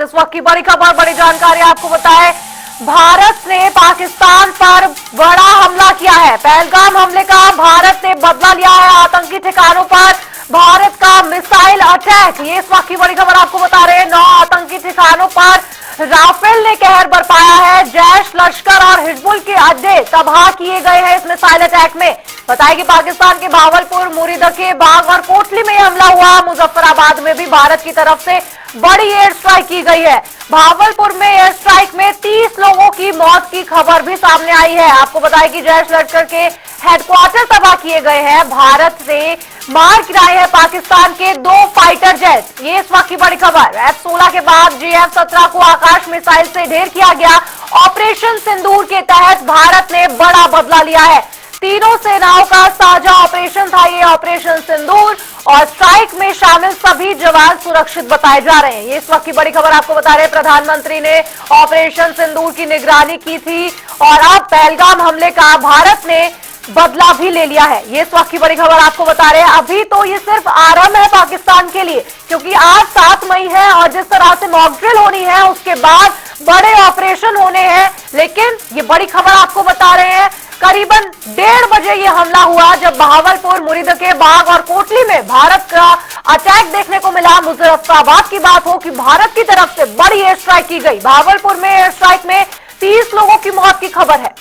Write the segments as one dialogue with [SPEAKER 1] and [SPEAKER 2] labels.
[SPEAKER 1] इस वक्त की बड़ी खबर, बड़ी जानकारी आपको बताएं। भारत ने पाकिस्तान पर बड़ा हमला किया है। पहलगाम हमले का भारत ने बदला लिया है। आतंकी ठिकानों पर भारत का मिसाइल अटैक, ये इस वक्त की बड़ी खबर आपको बता रहे हैं। 9 आतंकी ठिकानों पर राफेल ने कहर बरपाया है। जैश, लश्कर और हिजबुल के अड्डे तबाह किए गए हैं इस मिसाइल अटैक में। बताया कि पाकिस्तान के भावलपुर, मुरीदके, बाग और कोटली में हमला हुआ। मुजफ्फराबाद में भी भारत की तरफ से बड़ी एयर स्ट्राइक की गई है। भावलपुर में एयर स्ट्राइक में 30 लोगों की मौत की खबर भी सामने आई है। आपको बताया कि जैश लश्कर के हेडक्वार्टर तबाह किए गए हैं। भारत से मार गिराए हैं पाकिस्तान के 2 फाइटर जेट, ये इस वक्त की बड़ी खबर। F-16 के बाद GF-17 को आकाश मिसाइल से ढेर किया गया। ऑपरेशन सिंदूर के तहत भारत ने बड़ा बदला लिया है। तीनों सेनाओं का साझा ऑपरेशन था ये ऑपरेशन सिंदूर, और स्ट्राइक में शामिल सभी जवान सुरक्षित बताए जा रहे हैं। ये इस वक्त की बड़ी खबर आपको बता रहे हैं। प्रधानमंत्री ने ऑपरेशन सिंदूर की निगरानी की थी और अब पहलगाम हमले का भारत ने बदला भी ले लिया है। ये इस वक्त की बड़ी खबर आपको बता रहे हैं। अभी तो ये सिर्फ आरंभ है पाकिस्तान के लिए, क्योंकि आज 7 मई है और जिस तरह से मॉक ड्रिल होनी है उसके बाद बड़े ऑपरेशन होने हैं। लेकिन ये बड़ी खबर आपको बता रहे हैं, करीबन 1:30 बजे ये हमला हुआ, जब भावलपुर, मुरीदके, बाग और कोटली में भारत का अटैक देखने को मिला। मुजफ्फराबाद की बात हो कि भारत की तरफ से बड़ी एयर स्ट्राइक की गई। भावलपुर में एयर स्ट्राइक में 30 लोगों की मौत की खबर है।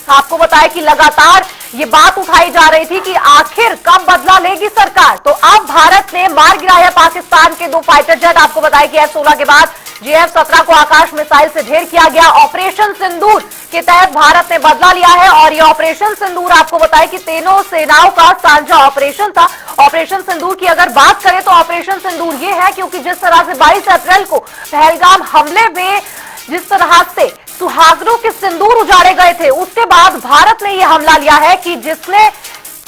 [SPEAKER 1] आपको बताया कि लगातार ये बात उठाई जा रही थी कि आखिर कब बदला लेगी सरकार, तो अब भारत ने मार गिराया पाकिस्तान के 2 फाइटर जेट। आपको बताया कि F-16 के बाद GF-17 को आकाश मिसाइल से ढेर किया गया। ऑपरेशन सिंदूर के तहत भारत ने बदला लिया है और ये ऑपरेशन सिंदूर आपको बताया कि तीनों सेनाओं का साझा ऑपरेशन था। ऑपरेशन सिंदूर की अगर बात करें तो ऑपरेशन सिंदूर ये है क्योंकि जिस तरह से 22 अप्रैल को पहलगाम हमले में जिस तरह से सुहागनों के सिंदूर उजाड़े गए थे, उसके बाद भारत ने यह हमला लिया है कि जिसने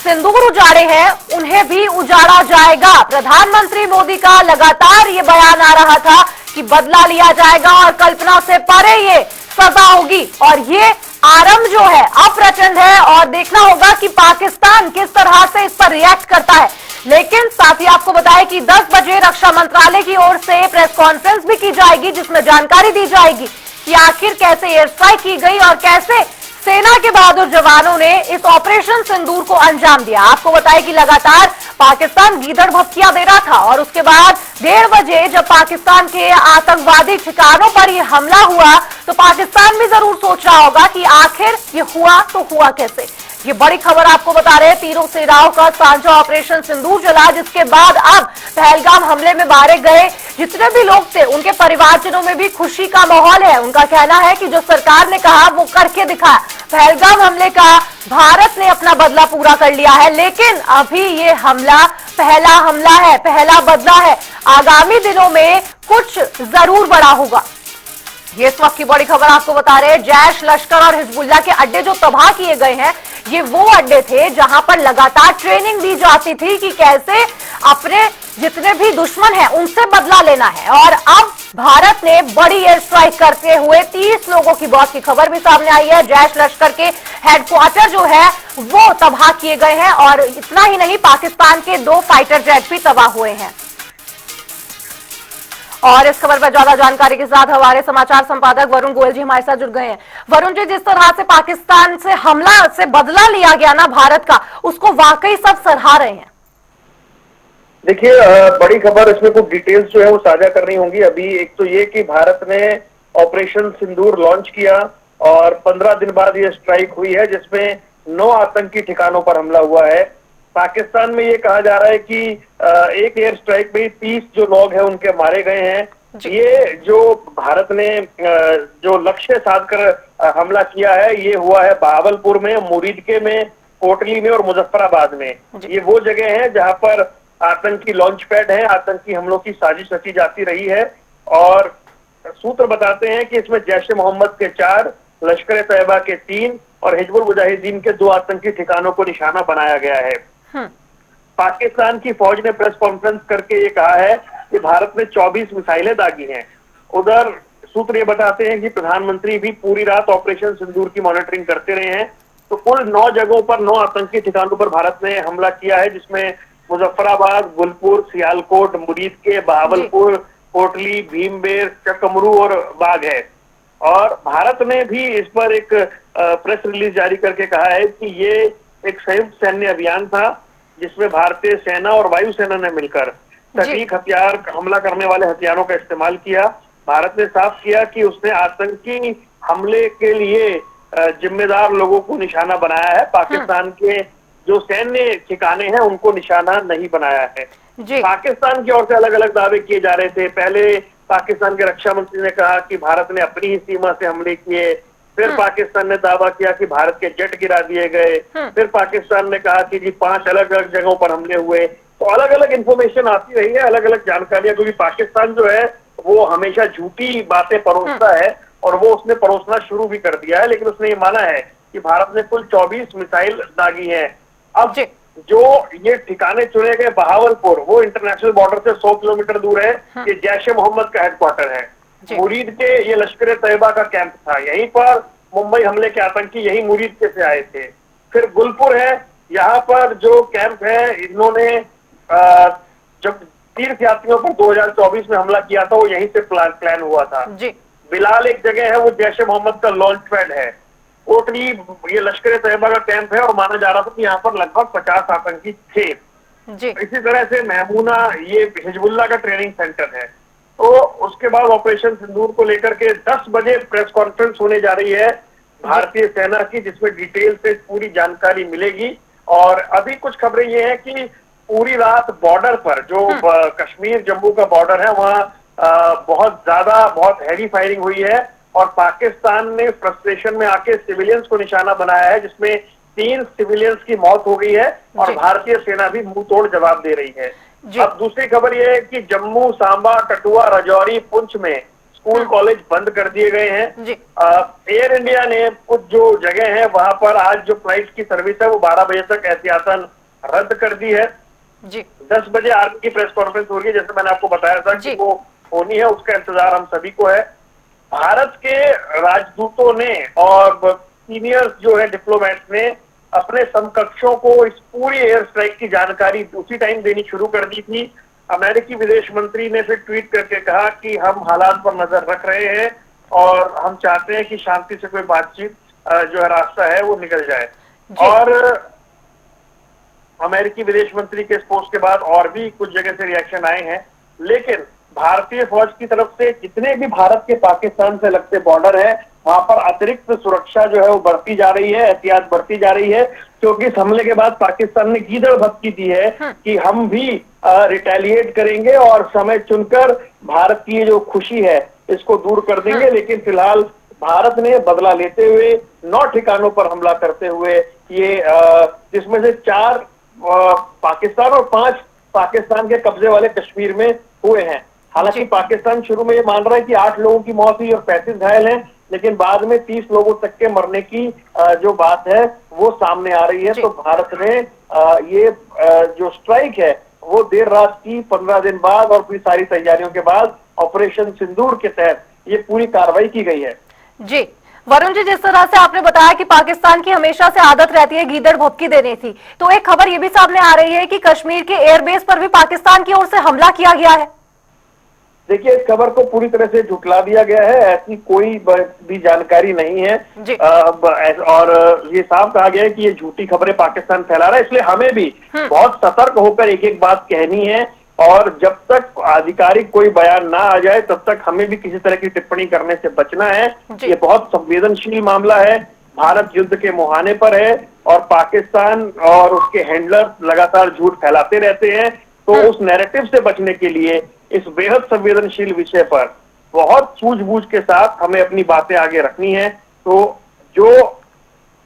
[SPEAKER 1] सिंदूर उजाड़े हैं उन्हें भी उजाड़ा जाएगा। प्रधानमंत्री मोदी का लगातार ये बयान आ रहा था कि बदला लिया जाएगा और कल्पना से परे ये सजा होगी, और ये आरंभ जो है अप्रचंड है और देखना होगा कि पाकिस्तान किस तरह से इस पर रिएक्ट करता है। लेकिन साथ ही आपको बताया कि 10 बजे रक्षा मंत्रालय की ओर से प्रेस कॉन्फ्रेंस भी की जाएगी, जिसमें जानकारी दी जाएगी कि आखिर कैसे एयर स्ट्राइक की गई और कैसे सेना के बहादुर जवानों ने इस ऑपरेशन सिंदूर को अंजाम दिया। आपको बताया कि लगातार पाकिस्तान गीदड़ भपकिया दे रहा था और उसके बाद 1:30 बजे जब पाकिस्तान के आतंकवादी ठिकानों पर यह हमला हुआ तो पाकिस्तान भी जरूर सोच रहा होगा कि आखिर ये हुआ तो हुआ कैसे। ये बड़ी खबर आपको बता रहे हैं। तीनों सेनाओं का साझा ऑपरेशन सिंदूर चला, जिसके बाद अब पहलगाम हमले में मारे गए जितने भी लोग थे उनके परिवारजनों में भी खुशी का माहौल है। उनका कहना है कि जो सरकार ने कहा वो करके दिखा। पहलगाम हमले का भारत ने अपना बदला पूरा कर लिया है, लेकिन अभी ये हमला पहला हमला है, पहला बदला है। आगामी दिनों में कुछ जरूर बड़ा होगा। ये इस वक्त की बड़ी खबर आपको बता रहे हैं। जैश, लश्कर और हिजबुल्लाह के अड्डे जो तबाह किए गए हैं, ये वो अड्डे थे जहां पर लगातार ट्रेनिंग दी जाती थी कि कैसे अपने जितने भी दुश्मन हैं उनसे बदला लेना है। और अब भारत ने बड़ी एयर स्ट्राइक करते हुए 30 लोगों की मौत की खबर भी सामने आई है। जैश लश्कर के हेडक्वार्टर जो है वो तबाह किए गए हैं और इतना ही नहीं, पाकिस्तान के 2 फाइटर जेट भी तबाह हुए हैं। और इस खबर पर ज्यादा जानकारी के साथ हमारे समाचार संपादक वरुण गोयल जी हमारे साथ जुड़ गए हैं। वरुण जी, जिस तरह से पाकिस्तान से हमला से बदला लिया गया ना भारत का, उसको वाकई सब सराह रहे हैं।
[SPEAKER 2] देखिए, बड़ी खबर, इसमें कुछ डिटेल्स जो है वो साझा करनी होंगी। अभी एक तो ये कि भारत ने ऑपरेशन सिंदूर लॉन्च किया और 15 दिन बाद ये स्ट्राइक हुई है जिसमें 9 आतंकी ठिकानों पर हमला हुआ है। पाकिस्तान में ये कहा जा रहा है कि एक एयर स्ट्राइक में 30 जो लोग हैं उनके मारे गए हैं। ये जो भारत ने जो लक्ष्य साध कर हमला किया है ये हुआ है भावलपुर में, मुरीदके में, कोटली में और मुजफ्फराबाद में। ये वो जगह है जहां पर आतंकी लॉन्च पैड है, आतंकी हमलों की साजिश रची जाती रही है। और सूत्र बताते हैं कि इसमें जैश-ए मोहम्मद के 4, लश्कर तैयबा के 3 और हिजबुल मुजाहिदीन के 2 आतंकी ठिकानों को निशाना बनाया गया है। पाकिस्तान की फौज ने प्रेस कॉन्फ्रेंस करके ये कहा है कि भारत ने 24 मिसाइलें दागी हैं। उधर सूत्र ये बताते हैं कि प्रधानमंत्री भी पूरी रात ऑपरेशन सिंदूर की मॉनिटरिंग करते रहे हैं। तो कुल 9 जगहों पर 9 आतंकी ठिकानों पर भारत ने हमला किया है, जिसमें मुजफ्फराबाद, गुलपुर, सियालकोट, मुरीदके, बहावलपुर, कोटली, भीमबेर, चकमरू और बाघ है। और भारत ने भी इस पर एक प्रेस रिलीज जारी करके कहा है कि ये एक संयुक्त सैन्य अभियान था जिसमें भारतीय सेना और वायुसेना ने मिलकर सटीक हथियार, हमला करने वाले हथियारों का इस्तेमाल किया। भारत ने साफ किया कि उसने आतंकी हमले के लिए जिम्मेदार लोगों को निशाना बनाया है, पाकिस्तान के जो सैन्य ठिकाने हैं उनको निशाना नहीं बनाया है। पाकिस्तान की ओर से अलग अलग दावे किए जा रहे थे। पहले पाकिस्तान के रक्षा मंत्री ने कहा कि भारत ने अपनी ही सीमा से हमले किए, फिर पाकिस्तान ने दावा किया कि भारत के जेट गिरा दिए गए, फिर पाकिस्तान ने कहा कि जी 5 अलग अलग जगहों पर हमले हुए। तो अलग अलग इंफॉर्मेशन आती रही है, अलग अलग जानकारियां, क्योंकि पाकिस्तान जो है वो हमेशा झूठी बातें परोसता है और वो उसने परोसना शुरू भी कर दिया है। लेकिन उसने ये माना है कि भारत ने कुल 24 मिसाइल दागी है। अब जो ये ठिकाने चुने गए, बहावलपुर, वो इंटरनेशनल बॉर्डर से 100 किलोमीटर दूर है। ये जैश-ए मोहम्मद का हेडक्वार्टर है। मुरीद के ये लश्कर-ए-तैयबा का कैंप था, यहीं पर मुंबई हमले के आतंकी यही मुरीद के से आए थे। फिर गुलपुर है, यहाँ पर जो कैंप है, इन्होंने जब तीर्थ यात्रियों पर 2024 में हमला किया था वो यहीं से प्लान हुआ था। बिलाल एक जगह है, वो जैश-ए मोहम्मद का लॉन्च पैड है। कोटली ये लश्कर-ए-तैयबा का कैंप है और माना जा रहा था कि यहाँ पर लगभग 50 आतंकी थे। इसी तरह से महमूना ये हिजबुल्लाह का ट्रेनिंग सेंटर है। तो उसके बाद ऑपरेशन सिंदूर को लेकर के 10 बजे प्रेस कॉन्फ्रेंस होने जा रही है भारतीय सेना की, जिसमें डिटेल से पूरी जानकारी मिलेगी। और अभी कुछ खबरें ये हैं कि पूरी रात बॉर्डर पर, जो कश्मीर जम्मू का बॉर्डर है, वहाँ बहुत हैवी फायरिंग हुई है और पाकिस्तान ने फ्रस्ट्रेशन में आके सिविलियंस को निशाना बनाया है, जिसमें 3 सिविलियंस की मौत हो गई है और भारतीय सेना भी मुंह तोड़ जवाब दे रही है। अब दूसरी खबर यह है कि जम्मू, सांबा, कठुआ, राजौरी, पुंछ में स्कूल कॉलेज बंद कर दिए गए हैं। एयर इंडिया ने कुछ जो जगह है वहां पर आज जो फ्लाइट की सर्विस है वो 12 बजे तक एहतियातन रद्द कर दी है। 10 बजे आर्मी की प्रेस कॉन्फ्रेंस हो रही है, जैसे मैंने आपको बताया था कि वो होनी है, उसका इंतजार हम सभी को है। भारत के राजदूतों ने और सीनियर्स जो है डिप्लोमेट्स ने अपने समकक्षों को इस पूरी एयर स्ट्राइक की जानकारी उसी टाइम देनी शुरू कर दी थी। अमेरिकी विदेश मंत्री ने फिर ट्वीट करके कहा कि हम हालात पर नजर रख रहे हैं और हम चाहते हैं कि शांति से कोई बातचीत जो है रास्ता है वो निकल जाए। और अमेरिकी विदेश मंत्री के इस पोस्ट के बाद और भी कुछ जगह से रिएक्शन आए हैं। लेकिन भारतीय फौज की तरफ से जितने भी भारत के पाकिस्तान से लगते बॉर्डर है वहां पर अतिरिक्त सुरक्षा जो है वो बढ़ती जा रही है, एहतियात बढ़ती जा रही है, क्योंकि इस हमले के बाद पाकिस्तान ने गीदड़ भपकी दी है कि हम भी रिटेलिएट करेंगे और समय चुनकर भारत की जो खुशी है इसको दूर कर देंगे। लेकिन फिलहाल भारत ने बदला लेते हुए 9 ठिकानों पर हमला करते हुए ये जिसमें से 4 पाकिस्तान और 5 पाकिस्तान के कब्जे वाले कश्मीर में हुए हैं। हालांकि पाकिस्तान शुरू में ये मान रहा है कि 8 लोगों की मौत हुई और 35 घायल हैं, लेकिन बाद में 30 लोगों तक के मरने की जो बात है वो सामने आ रही है। तो भारत ने ये जो स्ट्राइक है वो देर रात की 15 दिन बाद और पूरी सारी तैयारियों के बाद ऑपरेशन सिंदूर के तहत ये पूरी कार्रवाई की गई है।
[SPEAKER 1] जी वरुण जी, जिस तरह से आपने बताया कि पाकिस्तान की हमेशा से आदत रहती है गीदड़ भभकी देने की, तो एक खबर ये भी सामने आ रही है कि कश्मीर के एयरबेस पर भी पाकिस्तान की ओर से हमला किया गया है।
[SPEAKER 2] देखिए, इस खबर को पूरी तरह से झुठला दिया गया है, ऐसी कोई भी जानकारी नहीं है। और ये साफ कहा गया है कि ये झूठी खबरें पाकिस्तान फैला रहा है, इसलिए हमें भी बहुत सतर्क होकर एक एक बात कहनी है। और जब तक आधिकारिक कोई बयान ना आ जाए तब तक हमें भी किसी तरह की टिप्पणी करने से बचना है। ये बहुत संवेदनशील मामला है, भारत युद्ध के मुहाने पर है और पाकिस्तान और उसके हैंडलर लगातार झूठ फैलाते रहते हैं। तो उस नैरेटिव से बचने के लिए इस बेहद संवेदनशील विषय पर बहुत सूझबूझ के साथ हमें अपनी बातें आगे रखनी है। तो जो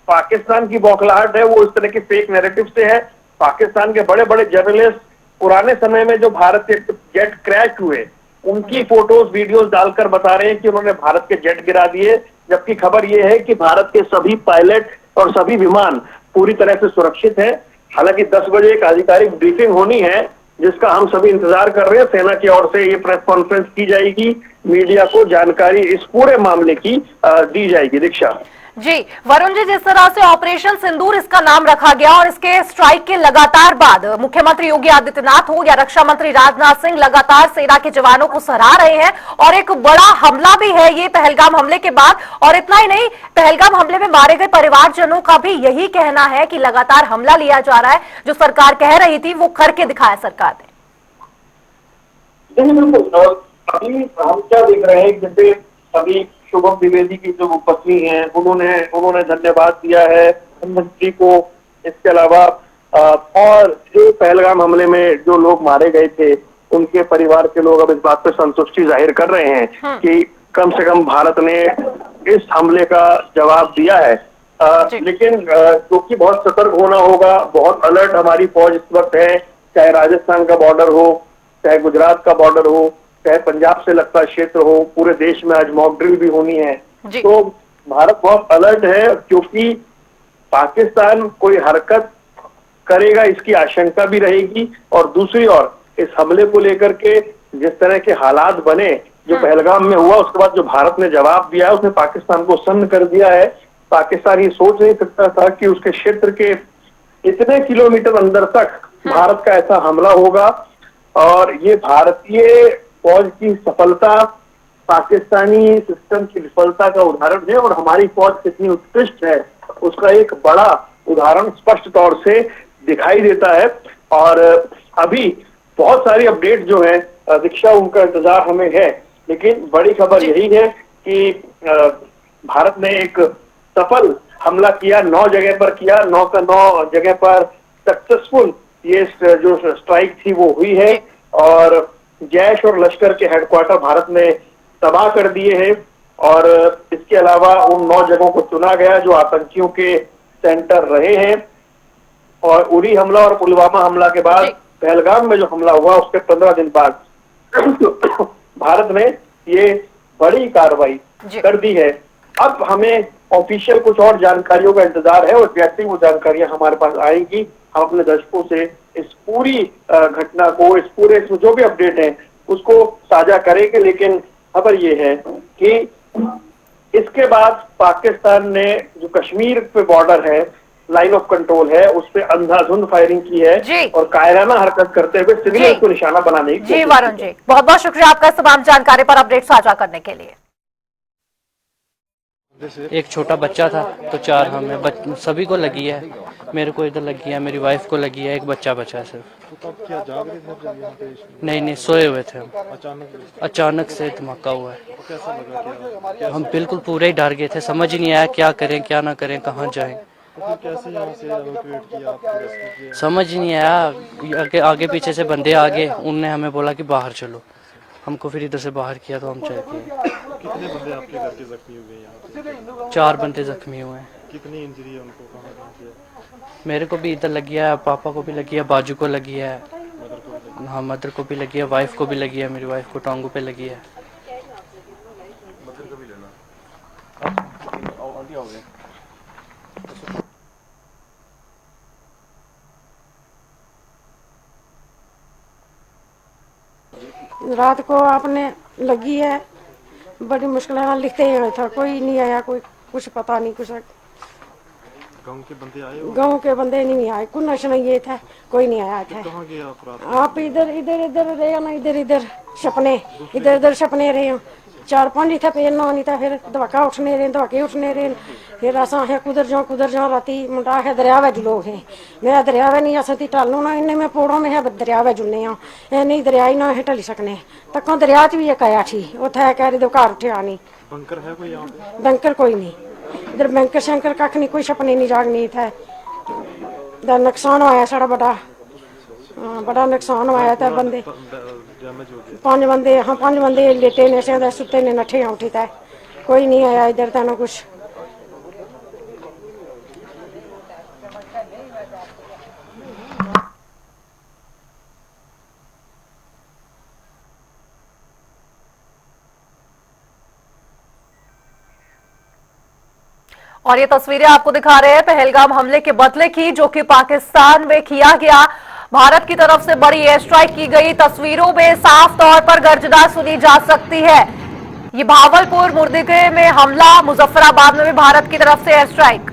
[SPEAKER 2] पाकिस्तान की बौखलाहट है वो इस तरह के फेक नैरेटिव से है। पाकिस्तान के बड़े बड़े जर्नलिस्ट पुराने समय में जो भारत के जेट क्रैश हुए उनकी फोटोज वीडियोस डालकर बता रहे हैं कि उन्होंने भारत के जेट गिरा दिए, जबकि खबर यह है कि भारत के सभी पायलट और सभी विमान पूरी तरह से सुरक्षित हैं। हालांकि 10 बजे एक आधिकारिक ब्रीफिंग होनी है जिसका हम सभी इंतजार कर रहे हैं। सेना की ओर से ये प्रेस कॉन्फ्रेंस की जाएगी, मीडिया को जानकारी इस पूरे मामले की दी जाएगी। दीक्षा
[SPEAKER 1] जी वरुण जी, जिस तरह से ऑपरेशन सिंदूर इसका नाम रखा गया और इसके स्ट्राइक के लगातार बाद मुख्यमंत्री योगी आदित्यनाथ हो या रक्षा मंत्री राजनाथ सिंह लगातार सेना के जवानों को सराह रहे हैं और एक बड़ा हमला भी है ये पहलगाम हमले के बाद। और इतना ही नहीं, पहलगाम हमले में मारे गए परिवारजनों का भी यही कहना है कि लगातार हमला लिया जा रहा है, जो सरकार कह रही थी वो करके दिखाया सरकार ने।
[SPEAKER 2] बिल्कुल। अभी हम क्या देख रहे हैं, जैसे अभी शुभम द्विवेदी की जो पत्नी है, उन्होंने धन्यवाद दिया है प्रधानमंत्री को। इसके अलावा और जो पहलगाम हमले में जो लोग मारे गए थे उनके परिवार के लोग अब इस बात पर संतुष्टि जाहिर कर रहे हैं कि कम से कम भारत ने इस हमले का जवाब दिया है। लेकिन क्योंकि बहुत सतर्क होना होगा, बहुत अलर्ट हमारी फौज इस वक्त है, चाहे राजस्थान का बॉर्डर हो, चाहे गुजरात का बॉर्डर हो, चाहे पंजाब से लगता क्षेत्र हो, पूरे देश में आज मॉक ड्रिल भी होनी है। तो भारत बहुत अलर्ट है, क्योंकि पाकिस्तान कोई हरकत करेगा इसकी आशंका भी रहेगी। और दूसरी ओर इस हमले को लेकर के जिस तरह के हालात बने जो पहलगाम में हुआ, उसके बाद जो भारत ने जवाब दिया है उसने पाकिस्तान को सन्न कर दिया है। पाकिस्तान ये सोच नहीं सकता था कि उसके क्षेत्र के इतने किलोमीटर अंदर तक भारत का ऐसा हमला होगा। और ये भारतीय फौज की सफलता पाकिस्तानी सिस्टम की विफलता का उदाहरण है, और हमारी फौज कितनी उत्कृष्ट है उसका एक बड़ा उदाहरण स्पष्ट तौर से दिखाई देता है। और अभी बहुत सारी अपडेट जो है दीक्षा, उनका इंतजार हमें है, लेकिन बड़ी खबर यही है कि भारत ने एक सफल हमला किया, 9 जगह पर किया, 9 का 9 जगह पर सक्सेसफुल ये जो स्ट्राइक थी वो हुई है। और जैश और लश्कर के हेडक्वार्टर भारत ने तबाह कर दिए हैं। और इसके अलावा उन 9 जगहों को चुना गया जो आतंकियों के सेंटर रहे हैं। और उरी हमला और पुलवामा हमला के बाद पहलगाम में जो हमला हुआ उसके 15 दिन बाद भारत ने ये बड़ी कार्रवाई कर दी है। अब हमें ऑफिशियल कुछ और जानकारियों का इंतजार है, और जैसे ही वो जानकारियां हमारे पास आएंगी हम अपने दर्शकों से इस पूरी घटना को, इस पूरे जो भी अपडेट है उसको साझा करेंगे। लेकिन खबर ये है कि इसके बाद पाकिस्तान ने जो कश्मीर पे बॉर्डर है, लाइन ऑफ कंट्रोल है, उस पे अंधाधुंध फायरिंग की है और कायराना हरकत करते हुए सिविलियंस को निशाना बनाने की।
[SPEAKER 1] जी वरुण जी, बहुत बहुत शुक्रिया आपका तमाम जानकारी पर अपडेट साझा करने के लिए।
[SPEAKER 3] एक छोटा बच्चा था तो 4 हमें सभी को लगी है, मेरे को इधर लगी है, मेरी वाइफ को लगी है, एक बच्चा बचा है सिर्फ।
[SPEAKER 4] तो क्या जाग रहे थे जब यहाँ पे?
[SPEAKER 3] नहीं, सोए हुए थे हम।
[SPEAKER 4] अचानक
[SPEAKER 3] से धमाका हुआ है।
[SPEAKER 4] तो कैसा लगा? क्या
[SPEAKER 3] हम बिल्कुल पूरे ही डर गए थे, समझ ही नहीं आया क्या करें क्या ना करें, कहाँ जाएं।
[SPEAKER 4] तो फिर कैसे यहाँ से एवैक्यूएट किया आपको, रेस्क्यू किया?
[SPEAKER 3] समझ ही नहीं आया, आगे पीछे से बंदे आ गए, उनने हमें बोला कि बाहर चलो, हमको फिर इधर से बाहर किया तो हम चल गए।
[SPEAKER 4] कितने बंदे आपके घर के जख्मी हुए यहाँ पे?
[SPEAKER 3] 4 बंदे जख्मी हुए हैं।
[SPEAKER 4] कितनी इंजरी है उनको, कहाँ किया?
[SPEAKER 3] मेरे को भी इधर लगी है, पापा को भी लगी है, बाजू को लगी है,
[SPEAKER 4] मदर को भी लगी?
[SPEAKER 3] हाँ मदर को भी लगी है, वाइफ को भी लगी है, मेरी वाइफ को टांगों पे लगी है।
[SPEAKER 4] मदर को भी लेना।
[SPEAKER 5] रात को आपने लगी है, बड़ी मुश्किल लिखते ही था, कोई नहीं आया, कोई कुछ पता नहीं कुछ।
[SPEAKER 4] गांव के बंदे आए हो?
[SPEAKER 5] गांव के बंदे नहीं आए, कुछ नशा नहीं ये था, कोई नहीं आया था।
[SPEAKER 4] कहाँ गए आप रात?
[SPEAKER 5] आप इधर इधर इधर रहे ना, इधर इधर सपने, इधर इधर सपने रहे। 4-5 ही था पेड़ ना नहीं था, फिर धमाका उठने रहे, धमाके उठने रहे। फिर ऐसा है कुदर जाओ राती मुंडा है दरिया वे लोग है, मैं दरिया वे नहीं आ सकती टालू ना, इन्हें मैं पोड़ों में है दरिया वे जुलने नहीं दरिया ही ना है टली सकने तक दरिया च भी एक आया थी उठे कह रहे घर उठे आनी।
[SPEAKER 4] बंकर है कोई यहाँ पे?
[SPEAKER 5] बंकर कोई नहीं इधर, बैंकर शंकर कख नहीं, कोई सपने नहीं जागनी था। नुकसान होया साड़ा बड़ा नुकसान होया था। बंदे 5 बंदे, हाँ 5 बंदे लेटे ने से सुते ने नठे उठी था, कोई नहीं आया इधर तना कुछ।
[SPEAKER 1] और ये तस्वीरें आपको दिखा रहे हैं पहलगाम हमले के बदले की, जो कि पाकिस्तान में किया गया। भारत की तरफ से बड़ी एयर स्ट्राइक की गई। तस्वीरों में साफ तौर पर गर्जना सुनी जा सकती है। ये भावलपुर मुर्दिके में हमला, मुजफ्फराबाद में भी भारत की तरफ से एयर स्ट्राइक।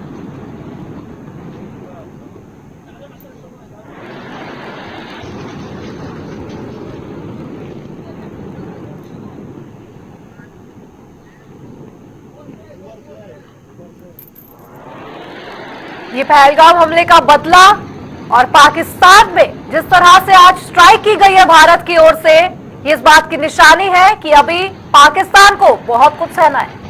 [SPEAKER 1] ये पहलगाम हमले का बदला और पाकिस्तान में जिस तरह से आज स्ट्राइक की गई है भारत की ओर से, ये इस बात की निशानी है कि अभी पाकिस्तान को बहुत कुछ सहना है।